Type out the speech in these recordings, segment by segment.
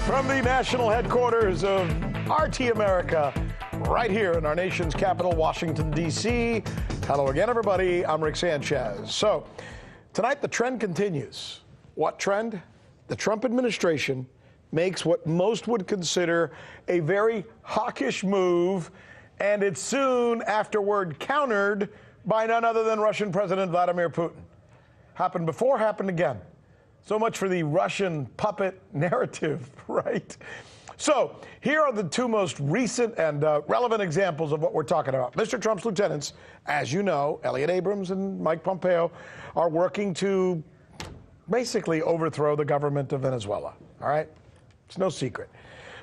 From the national headquarters of RT America, right here in our nation's capital, Washington, D.C. Hello again, everybody. I'm Rick Sanchez. So, tonight the trend continues. What trend? The Trump administration makes what most would consider a very hawkish move, and it's soon afterward countered by none other than Russian President Vladimir Putin. Happened before, happened again. So much for the Russian puppet narrative, right? So here are the two most recent and relevant examples of what we're talking about. Mr. Trump's lieutenants, as you know, Elliot Abrams and Mike Pompeo, are working to basically overthrow the government of Venezuela, all right? It's no secret.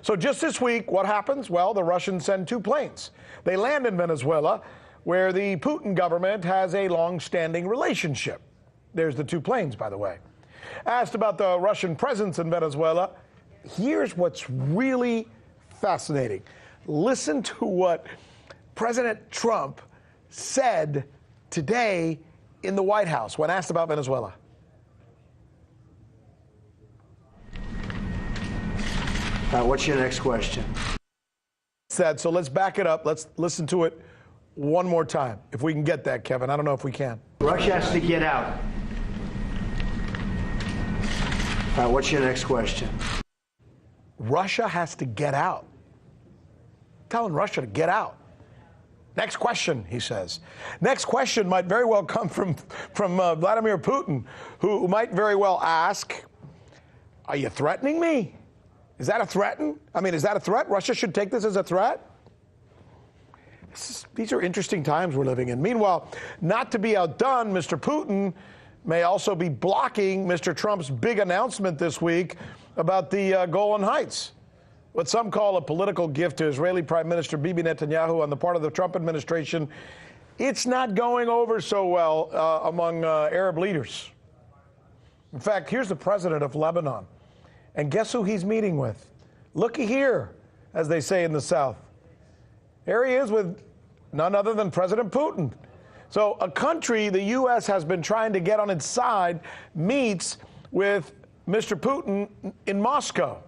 So just this week, what happens? Well, the Russians send two planes. They land in Venezuela, where the Putin government has a long-standing relationship. There's the two planes, by the way. Asked about the Russian presence in Venezuela, here's what's really fascinating. Listen to what President Trump said today in the White House when asked about Venezuela. What's your next question? Said, so let's back it up. Let's listen to it one more time. If we can get that, Kevin. I don't know if we can. Russia has to get out. What's your next question? Russia has to get out. Telling Russia to get out. Next question, he says. Next question might very well come from Vladimir Putin, who might very well ask, are you threatening me? Is that a threat? Is that a threat? Russia should take this as a threat? These are interesting times we're living in. Meanwhile, not to be outdone, Mr. Putin may also be blocking Mr. Trump's big announcement this week about the Golan Heights, what some call a political gift to Israeli Prime Minister Bibi Netanyahu on the part of the Trump administration. It's not going over so well among Arab leaders. In fact, here's the president of Lebanon, and guess who he's meeting with? Looky here, as they say in the South. Here he is with none other than President Putin. So a country the U.S. has been trying to get on its side meets with Mr. Putin in Moscow.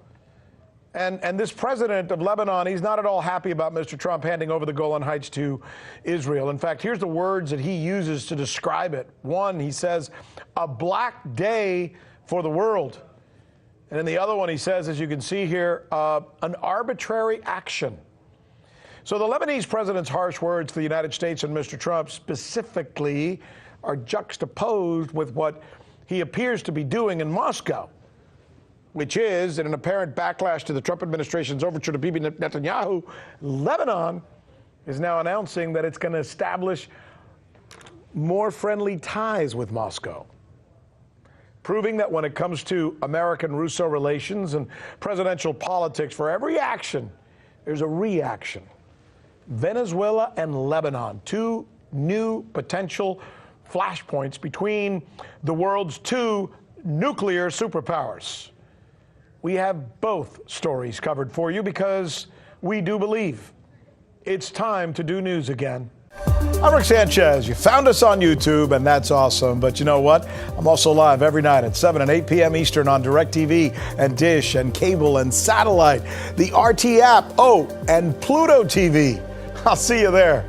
And this president of Lebanon, he's not at all happy about Mr. Trump handing over the Golan Heights to Israel. In fact, here's the words that he uses to describe it. One, he says, a black day for the world. And in the other one, he says, as you can see here, an arbitrary action. So the Lebanese president's harsh words to the United States and Mr. Trump specifically are juxtaposed with what he appears to be doing in Moscow, which is, in an apparent backlash to the Trump administration's overture to Bibi Netanyahu, Lebanon is now announcing that it's going to establish more friendly ties with Moscow, proving that when it comes to American-Russo relations and presidential politics, for every action, there's a reaction. Venezuela and Lebanon, two new potential flashpoints between the world's two nuclear superpowers. We have both stories covered for you because we do believe it's time to do news again. I'm Rick Sanchez. You found us on YouTube, and that's awesome. But you know what? I'm also live every night at 7 and 8 p.m. Eastern on DirecTV and Dish and cable and satellite, the RT app, and Pluto TV. I'll see you there.